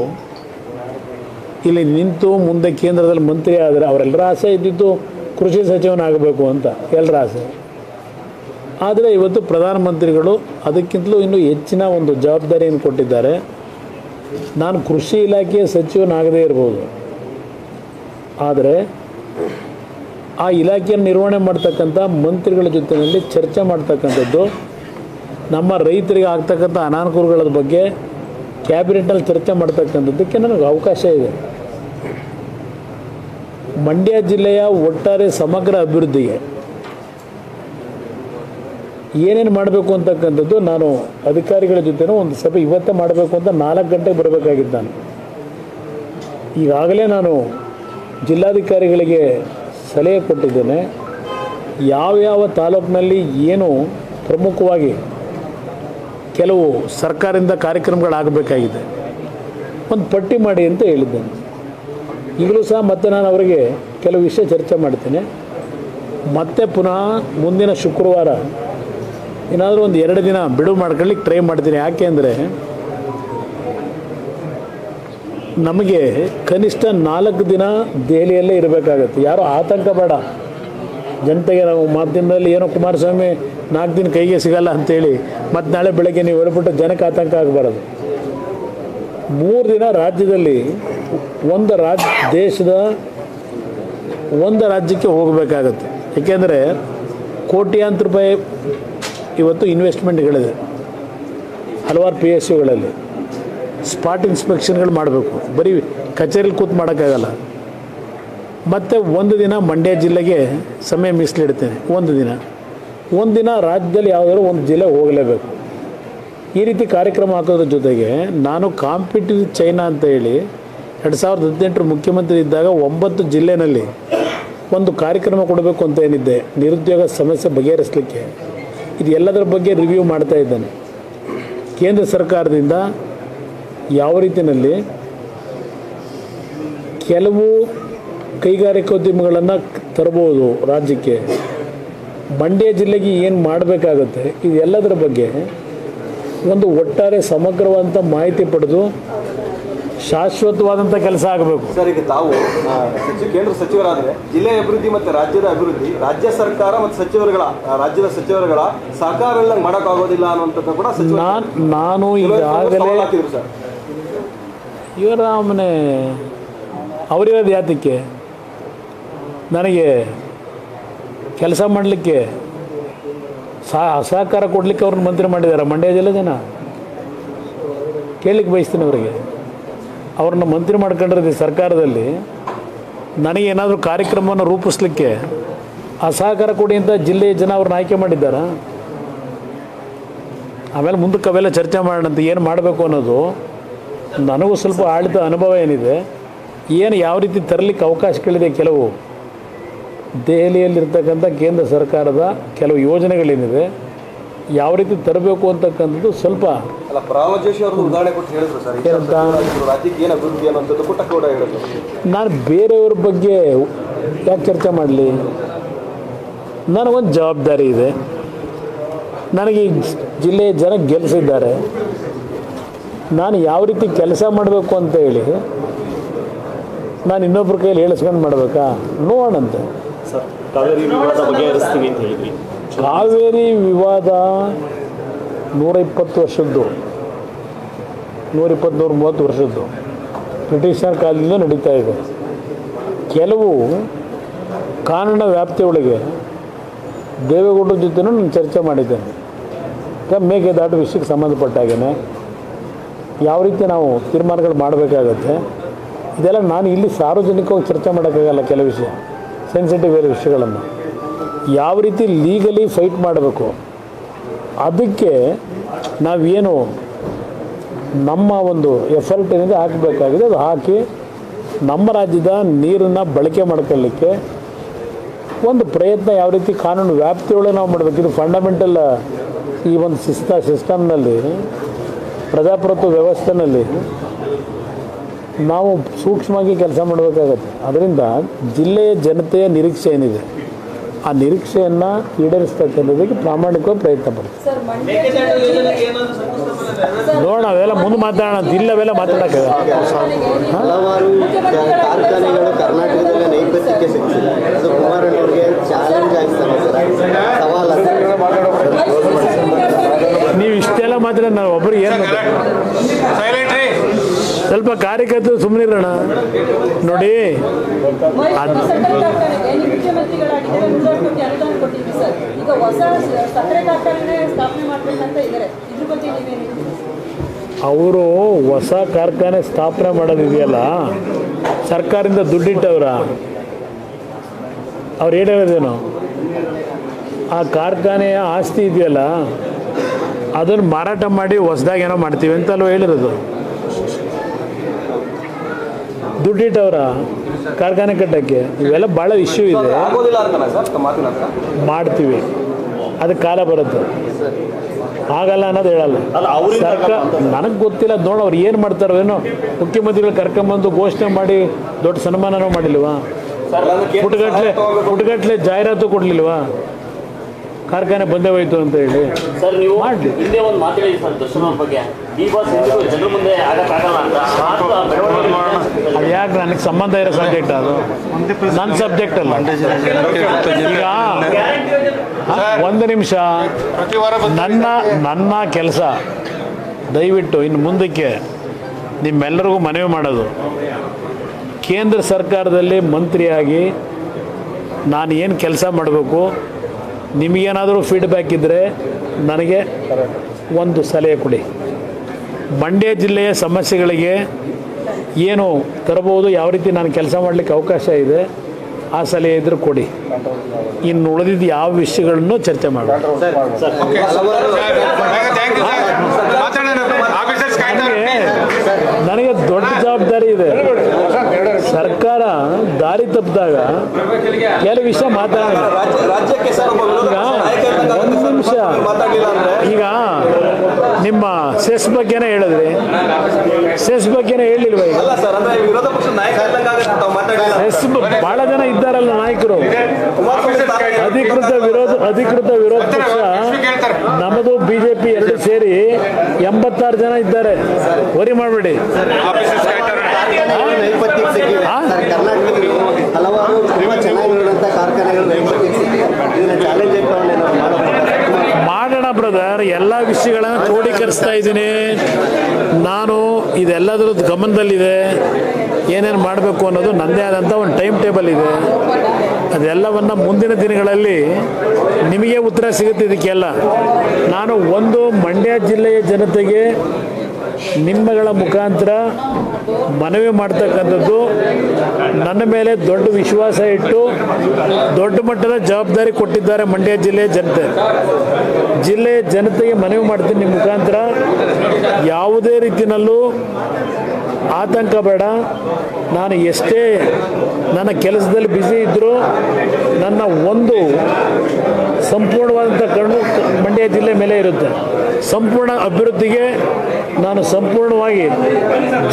ಇಲ್ಲಿ ನಿಂತು ಮುಂದೆ ಕೇಂದ್ರದಲ್ಲಿ ಮಂತ್ರಿ ಆದರೆ ಅವರೆಲ್ಲರ ಆಸೆ ಇದ್ದಿದ್ದು ಕೃಷಿ ಸಚಿವನಾಗಬೇಕು ಅಂತ ಎಲ್ಲರ ಆಸೆ. ಆದರೆ ಇವತ್ತು ಪ್ರಧಾನಮಂತ್ರಿಗಳು ಅದಕ್ಕಿಂತಲೂ ಇನ್ನೂ ಹೆಚ್ಚಿನ ಒಂದು ಜವಾಬ್ದಾರಿಯನ್ನು ಕೊಟ್ಟಿದ್ದಾರೆ. ನಾನು ಕೃಷಿ ಇಲಾಖೆಯ ಸಚಿವನಾಗದೇ ಇರ್ಬೋದು, ಆದರೆ ಆ ಇಲಾಖೆಯನ್ನು ನಿರ್ವಹಣೆ ಮಾಡ್ತಕ್ಕಂಥ ಮಂತ್ರಿಗಳ ಜೊತೆಯಲ್ಲಿ ಚರ್ಚೆ ಮಾಡ್ತಕ್ಕಂಥದ್ದು, ನಮ್ಮ ರೈತರಿಗೆ ಆಗ್ತಕ್ಕಂಥ ಅನಾನುಕೂಲಗಳ ಬಗ್ಗೆ ಕ್ಯಾಬಿನೆಟ್ನಲ್ಲಿ ಚರ್ಚೆ ಮಾಡ್ತಕ್ಕಂಥದ್ದಕ್ಕೆ ನನಗೆ ಅವಕಾಶ ಇದೆ. ಮಂಡ್ಯ ಜಿಲ್ಲೆಯ ಒಟ್ಟಾರೆ ಸಮಗ್ರ ಅಭಿವೃದ್ಧಿಗೆ ಏನೇನು ಮಾಡಬೇಕು ಅಂತಕ್ಕಂಥದ್ದು ನಾನು ಅಧಿಕಾರಿಗಳ ಜೊತೆನೂ ಒಂದು ಸಭೆ ಇವತ್ತೇ ಮಾಡಬೇಕು ಅಂತ 4 ಗಂಟೆಗೆ ಬರಬೇಕಾಗಿದ್ದು ನಾನು. ಈಗಾಗಲೇ ನಾನು ಜಿಲ್ಲಾಧಿಕಾರಿಗಳಿಗೆ ಸಲಹೆ ಕೊಟ್ಟಿದ್ದೇನೆ. ಯಾವ್ಯಾವ ತಾಲೂಕಿನಲ್ಲಿ ಏನು ಪ್ರಮುಖವಾಗಿ ಕೆಲವು ಸರ್ಕಾರದಿಂದ ಕಾರ್ಯಕ್ರಮಗಳಾಗಬೇಕಾಗಿದೆ ಒಂದು ಪಟ್ಟಿ ಮಾಡಿ ಅಂತ ಹೇಳಿದ್ದೇನೆ. ಈಗಲೂ ಸಹ ಮತ್ತೆ ನಾನು ಅವರಿಗೆ ಕೆಲವು ವಿಷಯ ಚರ್ಚೆ ಮಾಡ್ತೇನೆ. ಮತ್ತೆ ಪುನಃ ಮುಂದಿನ ಶುಕ್ರವಾರ ಏನಾದರೂ ಒಂದು 2 ದಿನ ಬಿಡುವು ಮಾಡ್ಕೊಳ್ಳಿಕ್ಕೆ ಟ್ರೈ ಮಾಡ್ತೀನಿ. ಯಾಕೆ ಅಂದರೆ ನಮಗೆ ಕನಿಷ್ಠ 4 ದಿನ ದೆಹಲಿಯಲ್ಲೇ ಇರಬೇಕಾಗತ್ತೆ. ಯಾರೋ ಆತಂಕ ಬೇಡ ಜನತೆಗೆ. ನಾವು ಮಾಧ್ಯಮದಲ್ಲಿ ಏನೋ ಕುಮಾರಸ್ವಾಮಿ 4 ದಿನ ಕೈಗೆ ಸಿಗಲ್ಲ ಅಂಥೇಳಿ ಮತ್ತು ನಾಳೆ ಬೆಳಗ್ಗೆ ನೀವು ಹೇಳ್ಬಿಟ್ಟು ಜನಕ್ಕೆ ಆತಂಕ ಆಗಬಾರದು. 3 ದಿನ ರಾಜ್ಯದಲ್ಲಿ ದೇಶದ ಒಂದು ರಾಜ್ಯಕ್ಕೆ ಹೋಗಬೇಕಾಗತ್ತೆ. ಏಕೆಂದರೆ ಕೋಟ್ಯಾಂತರ ರೂಪಾಯಿ ಇವತ್ತು ಇನ್ವೆಸ್ಟ್ಮೆಂಟ್ಗಳಿದೆ ಹಲವಾರು PSUಗಳಲ್ಲಿ. ಸ್ಪಾಟ್ ಇನ್ಸ್ಪೆಕ್ಷನ್ಗಳು ಮಾಡಬೇಕು, ಬರೀ ಕಚೇರಿಲಿ ಕೂತು ಮಾಡೋಕ್ಕಾಗಲ್ಲ. ಮತ್ತು 1 ದಿನ ಮಂಡ್ಯ ಜಿಲ್ಲೆಗೆ ಸಮಯ ಮೀಸಲಿಡ್ತೇನೆ. 1 ದಿನ ರಾಜ್ಯದಲ್ಲಿ ಯಾವುದಾದ್ರು ಒಂದು ಜಿಲ್ಲೆ ಹೋಗಲೇಬೇಕು. ಈ ರೀತಿ ಕಾರ್ಯಕ್ರಮ ಹಾಕೋದ್ರ ಜೊತೆಗೆ ನಾನು ಕಾಂಪಿಟಿಟಿವ್ ಚೈನಾ ಅಂತ ಹೇಳಿ 2018 ಮುಖ್ಯಮಂತ್ರಿ ಇದ್ದಾಗ 9 ಜಿಲ್ಲೆನಲ್ಲಿ ಒಂದು ಕಾರ್ಯಕ್ರಮ ಕೊಡಬೇಕು ಅಂತ ಏನಿದ್ದೆ, ನಿರುದ್ಯೋಗ ಸಮಸ್ಯೆ ಬಗೆಹರಿಸಲಿಕ್ಕೆ. ಇದು ಎಲ್ಲದರ ಬಗ್ಗೆ ರಿವ್ಯೂ ಮಾಡ್ತಾ ಇದ್ದಾನೆ. ಕೇಂದ್ರ ಸರ್ಕಾರದಿಂದ ಯಾವ ರೀತಿಯಲ್ಲಿ ಕೆಲವು ಕೈಗಾರಿಕೋದ್ಯಮಗಳನ್ನು ತರಬಹುದು ರಾಜ್ಯಕ್ಕೆ, ಮಂಡ್ಯ ಜಿಲ್ಲೆಗೆ ಏನು ಮಾಡಬೇಕಾಗತ್ತೆ, ಇದೆಲ್ಲದರ ಬಗ್ಗೆ ಒಂದು ಒಟ್ಟಾರೆ ಸಮಗ್ರವಾದಂಥ ಮಾಹಿತಿ ಪಡೆದು ಶಾಶ್ವತವಾದಂಥ ಕೆಲಸ ಆಗಬೇಕು. ಸರ್, ಈಗ ತಾವು ಕೇಂದ್ರ ಸಚಿವರಾದರೆ ಜಿಲ್ಲೆಯ ಅಭಿವೃದ್ಧಿ ಮತ್ತು ರಾಜ್ಯದ ಅಭಿವೃದ್ಧಿ ರಾಜ್ಯ ಸರ್ಕಾರ ಮತ್ತು ರಾಜ್ಯದ ಸಚಿವರುಗಳ ಸಹಕಾರ ಮಾಡೋಕ್ಕಾಗೋದಿಲ್ಲ ಅನ್ನುವಂಥದ್ದು ಕೂಡ ನಾನು ಈಗಾಗಲೇ ಇವರಾಮನೆ ಅವರಿರೋದು ಯಾತಕ್ಕೆ ನನಗೆ ಕೆಲಸ ಮಾಡಲಿಕ್ಕೆ ಸಹಕಾರ ಕೊಡಲಿಕ್ಕೆ ಅವ್ರನ್ನ ಮಂತ್ರಿ ಮಾಡಿದ್ದಾರೆ. ಮಂಡ್ಯ ಜಿಲ್ಲೆ ಜನ ಕೇಳಲಿಕ್ಕೆ ಬಯಸ್ತೀನಿ ಅವರಿಗೆ. ಅವ್ರನ್ನ ಮಂತ್ರಿ ಮಾಡ್ಕೊಂಡಿರೋದು ಸರ್ಕಾರದಲ್ಲಿ ನನಗೇನಾದರೂ ಕಾರ್ಯಕ್ರಮವನ್ನು ರೂಪಿಸ್ಲಿಕ್ಕೆ ಆ ಸಹಕಾರ ಕೊಡಿ ಅಂತ ಜಿಲ್ಲೆಯ ಜನ ಅವ್ರನ್ನ ಆಯ್ಕೆ ಮಾಡಿದ್ದಾರೆ. ಆಮೇಲೆ ಮುಂದಕ್ಕೆ ಅವೆಲ್ಲ ಚರ್ಚೆ ಮಾಡೋಣಂತ ಏನು ಮಾಡಬೇಕು ಅನ್ನೋದು ನನಗೂ ಸ್ವಲ್ಪ ಆಳಿದ ಅನುಭವ ಏನಿದೆ, ಏನು ಯಾವ ರೀತಿ ತರಲಿಕ್ಕೆ ಅವಕಾಶಗಳಿದೆ. ಕೆಲವು ದೆಹಲಿಯಲ್ಲಿರ್ತಕ್ಕಂಥ ಕೇಂದ್ರ ಸರ್ಕಾರದ ಕೆಲವು ಯೋಜನೆಗಳೇನಿದೆ ಯಾವ ರೀತಿ ತರಬೇಕು ಅಂತಕ್ಕಂಥದ್ದು ಸ್ವಲ್ಪ ನಾನು ಬೇರೆಯವ್ರ ಬಗ್ಗೆ ಯಾಕೆ ಚರ್ಚೆ ಮಾಡಲಿ. ನನಗೊಂದು ಜವಾಬ್ದಾರಿ ಇದೆ. ನನಗೆ ಈ ಜಿಲ್ಲೆಯ ಜನ ಗೆಲ್ಲಿಸಿದ್ದಾರೆ. ನಾನು ಯಾವ ರೀತಿ ಕೆಲಸ ಮಾಡಬೇಕು ಅಂತ ಹೇಳಿ ನಾನು ಇನ್ನೊಬ್ಬರ ಕೈಯಲ್ಲಿ ಹೇಳಿಸ್ಕೊಂಡು ಮಾಡಬೇಕಾ, ನೋಡೋಣಂತೆ. ಸರ್, ಕಾವೇರಿ ವಿವಾದ ಬಗೆಹರಿಸ್ತೀವಿ ಅಂತ ಹೇಳಿದ್ವಿ. ಕಾವೇರಿ ವಿವಾದ 120 ವರ್ಷದ್ದು, 120-130 ವರ್ಷದ್ದು ಬ್ರಿಟಿಷರ ಕಾಲದಿಂದ ನಡೀತಾ ಇದೆ. ಕೆಲವು ಕಾನೂನಿನ ವ್ಯಾಪ್ತಿಯೊಳಗೆ ದೇವೇಗೌಡರ ಜೊತೆನೂ ನಾನು ಚರ್ಚೆ ಮಾಡಿದ್ದೇನೆ. ಮೇಕೆದಾಟು ವಿಷಯಕ್ಕೆ ಸಂಬಂಧಪಟ್ಟಾಗೇ ಯಾವ ರೀತಿ ನಾವು ತೀರ್ಮಾನಗಳು ಮಾಡಬೇಕಾಗತ್ತೆ, ಇದೆಲ್ಲ ನಾನು ಇಲ್ಲಿ ಸಾರ್ವಜನಿಕವಾಗಿ ಚರ್ಚೆ ಮಾಡೋಕ್ಕಾಗಲ್ಲ. ಕೆಲವು ವಿಷಯ ಸೆನ್ಸಿಟಿವ್ ವಿಷಯಗಳನ್ನು ಯಾವ ರೀತಿ ಲೀಗಲಿ ಫೈಟ್ ಮಾಡಬೇಕು, ಅದಕ್ಕೆ ನಾವೇನು ನಮ್ಮ ಒಂದು ಎಫರ್ಟ್ ಏನಿದೆ ಹಾಕಬೇಕಾಗಿದೆ, ಅದು ಹಾಕಿ ನಮ್ಮ ರಾಜ್ಯದ ನೀರನ್ನು ಬಳಕೆ ಮಾಡ್ಕೊಳ್ಳಿಕ್ಕೆ ಒಂದು ಪ್ರಯತ್ನ ಯಾವ ರೀತಿ ಕಾನೂನು ವ್ಯಾಪ್ತಿಯೊಳಗೆ ನಾವು ಮಾಡಬೇಕು. ಇದು ಫಂಡಮೆಂಟಲ್ ಈ ಒಂದು ಸಿಸ್ಟಮ್ನಲ್ಲಿ, ಪ್ರಜಾಪ್ರಭುತ್ವ ವ್ಯವಸ್ಥೆಯಲ್ಲಿ ನಾವು ಸೂಕ್ಷ್ಮವಾಗಿ ಕೆಲಸ ಮಾಡಬೇಕಾಗತ್ತೆ. ಅದರಿಂದ ಜಿಲ್ಲೆಯ ಜನತೆಯ ನಿರೀಕ್ಷೆ ಏನಿದೆ ಆ ನಿರೀಕ್ಷೆಯನ್ನು ಈಡೇರಿಸ್ತಕ್ಕಂಥದ್ದಕ್ಕೆ ಪ್ರಾಮಾಣಿಕವಾಗಿ ಪ್ರಯತ್ನ ಪಡ್ತೀವಿ. ಮೇಕೆದಾಟು ಯೋಜನೆಗೆ ಏನಾದರೂ ಶಂಕುಸ್ಥಾಪನೆ ನೋಡೋಣ, ಅವೆಲ್ಲ ಮುಂದೆ ಮಾತಾಡೋಣ, ಇಲ್ಲವೆಲ್ಲ ಮಾತಾಡೋಕ್ಕಾಗ. ಹಲವಾರು ಕಾರ್ಖಾನೆಗಳು ಕರ್ನಾಟಕದಲ್ಲಿ ನೈಪಥ್ಯಕ್ಕೆ ಸಿಕ್ಕಿಲ್ಲ. ಅದು ಕುಮಾರಣ್ಣವ್ರಿಗೆ ಚಾಲೆಂಜ್ ಆಗ್ತಾನೆ ಸರ್, ಸವಾಲು. ನೀವು ಇಷ್ಟೆಲ್ಲ ಮಾತ್ರ ನಾವು ಒಬ್ಬರಿಗೆ ಏನು ಸ್ವಲ್ಪ ಕಾರ್ಯಕರ್ತರು ಸುಮ್ಮನೆ ಇರೋಣ. ನೋಡಿ ಅದು ಮುಖ್ಯಮಂತ್ರಿಗಳಾಗಿದ್ದಾರೆ 100 ಕೋಟಿ ಅನುದಾನ ಕೊಟ್ಟಿದ್ವಿ ಸರ್. ಈಗ ಹೊಸ ಸಕ್ಕರೆ ಕಾರ್ಖಾನೆ ಸ್ಥಾಪನೆ ಮಾಡ್ಬೇಕಂತ ಇದ್ದಾರೆ. ಇದ್ರ ಬಗ್ಗೆ ನೀವೇನು? ಅವರು ಹೊಸ ಕಾರ್ಖಾನೆ ಸ್ಥಾಪನೆ ಮಾಡೋದಿದೆಯಲ್ಲ, ಸರ್ಕಾರದಿಂದ ದುಡ್ಡಿಟ್ಟವ್ರ ಅವ್ರು ಹೇಳಿರೋದೇನು, ಆ ಕಾರ್ಖಾನೆಯ ಆಸ್ತಿ ಇದೆಯಲ್ಲ ಅದನ್ನು ಮಾರಾಟ ಮಾಡಿ ಹೊಸದಾಗಿ ಏನೋ ಮಾಡ್ತೀವಿ ಅಂತಲೂ ಹೇಳಿರೋದು. ದುಡ್ಡಿಟ್ಟವ್ರ ಕಾರ್ಖಾನೆ ಕಟ್ಟಕ್ಕೆ. ಇವೆಲ್ಲ ಭಾಳ ಇಶ್ಯೂ ಇದೆ. ಆಗೋದಿಲ್ಲ ಅಂತಾನೆ ಸರ್ ಮಾತಿನ ಅರ್ಥ? ಮಾಡ್ತೀವಿ, ಅದಕ್ಕೆ ಕಾಲ ಬರುತ್ತೆ. ಆಗಲ್ಲ ಅನ್ನೋದು ಹೇಳಲ್ಲ ಸರ್ಕಾರ. ನನಗೆ ಗೊತ್ತಿಲ್ಲ, ನೋಡು ಅವ್ರು ಏನು ಮಾಡ್ತಾರೋ ಏನೋ. ಮುಖ್ಯಮಂತ್ರಿಗಳು ಕರ್ಕೊಂಬಂದು ಘೋಷಣೆ ಮಾಡಿ ದೊಡ್ಡ ಸನ್ಮಾನನೂ ಮಾಡಿಲ್ವಾ? ಪುಟಗಟ್ಲೆ ಜಾಹೀರಾತು ಕೊಡಲಿಲ್ವಾ ಕಾರ್ಖಾನೆ ಬಂದೇ ಹೋಯ್ತು ಅಂತ ಹೇಳಿ? ಸರ್ ನೀವು ಹಿಂದೆ ಒಂದು ಮಾತು ಹೇಳಿ ಸರ್, ದರ್ಶನ್ ಅವ್ರ ಬಗ್ಗೆ ಈ ಬಾಸ್ ಜನರ ಮುಂದೆ ಆಗಕ್ಕಾಗಲ್ಲ ಅಂತ. ಅದು ಯಾಕೆ ನನಗೆ ಸಂಬಂಧ ಇರೋ ಸಬ್ಜೆಕ್ಟ್, ಅದು ನನ್ನ ಸಬ್ಜೆಕ್ಟ್ ಅಲ್ಲ. ಈಗ ಒಂದು ನಿಮಿಷ, ನನ್ನ ಕೆಲಸ ದಯವಿಟ್ಟು ಇನ್ನು ಮುಂದಕ್ಕೆ ನಿಮ್ಮೆಲ್ಲರಿಗೂ ಮನವಿ ಮಾಡೋದು, ಕೇಂದ್ರ ಸರ್ಕಾರದಲ್ಲಿ ಮಂತ್ರಿಯಾಗಿ ನಾನು ಏನು ಕೆಲಸ ಮಾಡಬೇಕು, ನಿಮಗೇನಾದರೂ ಫೀಡ್ಬ್ಯಾಕ್ ಇದ್ದರೆ ನನಗೆ ಒಂದು ಸಲಹೆ ಕೊಡಿ. ಮಂಡ್ಯ ಜಿಲ್ಲೆಯ ಸಮಸ್ಯೆಗಳಿಗೆ ಏನು ತರಬಹುದು, ಯಾವ ರೀತಿ ನಾನು ಕೆಲಸ ಮಾಡಲಿಕ್ಕೆ ಅವಕಾಶ ಇದೆ, ಆ ಸಲಹೆ ಇದ್ದರೆ ಕೊಡಿ. ಇನ್ನು ಉಳಿದಿದ್ದು ಯಾವ ವಿಷಯಗಳನ್ನು ಚರ್ಚೆ ಮಾಡೋಣ. ನನಗೆ ದೊಡ್ಡ ಜವಾಬ್ದಾರಿ ಇದೆ. ಸರ್ಕಾರ ದಾರಿ ತಪ್ಪಿದಾಗ ಕೆಲವು ವಿಷಯ ಮಾತಾಡೋಣ. ಒಂದು ನಿಮಿಷ, ಈಗ ನಿಮ್ಮ ಸೆಸ್ ಬಗ್ಗೆನೇ ಹೇಳಿದ್ರಿ, ಸೆಸ್ ಬಗ್ಗೆನೇ ಹೇಳಿಲ್ವ? ಈಗ ಸೆಸ್ ಭಾಳ ಜನ ಇದ್ದಾರಲ್ಲ ನಾಯಕರು, ಅಧಿಕೃತ ವಿರೋಧ ಪಕ್ಷ ನಮ್ಮದು BJP ಎರಡು ಸೇರಿ 86 ಜನ ಇದ್ದಾರೆ. ವರಿ ಮಾಡಬೇಡಿ. ನೈಪಥ್ಯಕ್ಕೆ ಸಿಕ್ಕಿದೆ ಸರ್. ಕರ್ನಾಟಕದಲ್ಲಿ ಹಲವಾರು ತುಂಬ ಚೆನ್ನಾಗಿರುವಂಥ ಕಾರ್ಖಾನೆಗಳು ನೈಪಥ್ಯಕ್ಕೆ ಸಿಕ್ಕಿದೆ. ಇದನ್ನ ಚಾಲೆಂಜ್ ಮಾಡೋಣ ಬ್ರದರ್. ಎಲ್ಲ ವಿಷಯಗಳನ್ನು ಕ್ರೋಢೀಕರಿಸ್ತಾ ಇದ್ದೀನಿ ನಾನು. ಇದೆಲ್ಲದ್ರದ್ದು ಗಮನದಲ್ಲಿದೆ. ಏನೇನು ಮಾಡಬೇಕು ಅನ್ನೋದು ನನ್ನದೇ ಆದಂಥ ಒಂದು ಟೈಮ್ ಟೇಬಲ್ ಇದೆ. ಅದೆಲ್ಲವನ್ನು ಮುಂದಿನ ದಿನಗಳಲ್ಲಿ ನಿಮಗೆ ಉತ್ತರ ಸಿಗುತ್ತೆ ಇದಕ್ಕೆಲ್ಲ. ನಾನು ಒಂದು ಮಂಡ್ಯ ಜಿಲ್ಲೆಯ ಜನತೆಗೆ ನಿಮ್ಮಗಳ ಮುಖಾಂತರ ಮನವಿ ಮಾಡ್ತಕ್ಕಂಥದ್ದು, ನನ್ನ ಮೇಲೆ ದೊಡ್ಡ ವಿಶ್ವಾಸ ಇಟ್ಟು ದೊಡ್ಡ ಮಟ್ಟದ ಜವಾಬ್ದಾರಿ ಕೊಟ್ಟಿದ್ದಾರೆ ಮಂಡ್ಯ ಜಿಲ್ಲೆಯ ಜನತೆ. ಜಿಲ್ಲೆಯ ಜನತೆಗೆ ಮನವಿ ಮಾಡ್ತೀನಿ ನಿಮ್ಮ ಮುಖಾಂತರ, ಯಾವುದೇ ರೀತಿಯಲ್ಲೂ ಆತಂಕ ಬೇಡ. ನಾನು ಎಷ್ಟೇ ನನ್ನ ಕೆಲಸದಲ್ಲಿ ಬ್ಯುಸಿ ಇದ್ದರೂ ನನ್ನ ಒಂದು ಸಂಪೂರ್ಣವಾದಂಥ ಕಣ್ಣು ಮಂಡ್ಯ ಜಿಲ್ಲೆ ಮೇಲೆ ಇರುತ್ತೆ. ಸಂಪೂರ್ಣ ಅಭಿವೃದ್ಧಿಗೆ ನಾನು ಸಂಪೂರ್ಣವಾಗಿ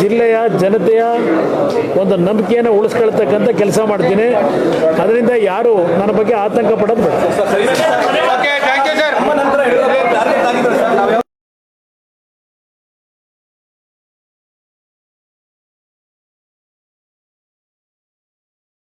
ಜಿಲ್ಲೆಯ ಜನತೆಯ ಒಂದು ನಂಬಿಕೆಯನ್ನು ಉಳಿಸ್ಕೊಳ್ತಕ್ಕಂಥ ಕೆಲಸ ಮಾಡ್ತೀನಿ. ಅದರಿಂದ ಯಾರು ನನ್ನ ಬಗ್ಗೆ ಆತಂಕ ಪಡೋದು ಬೇಡ.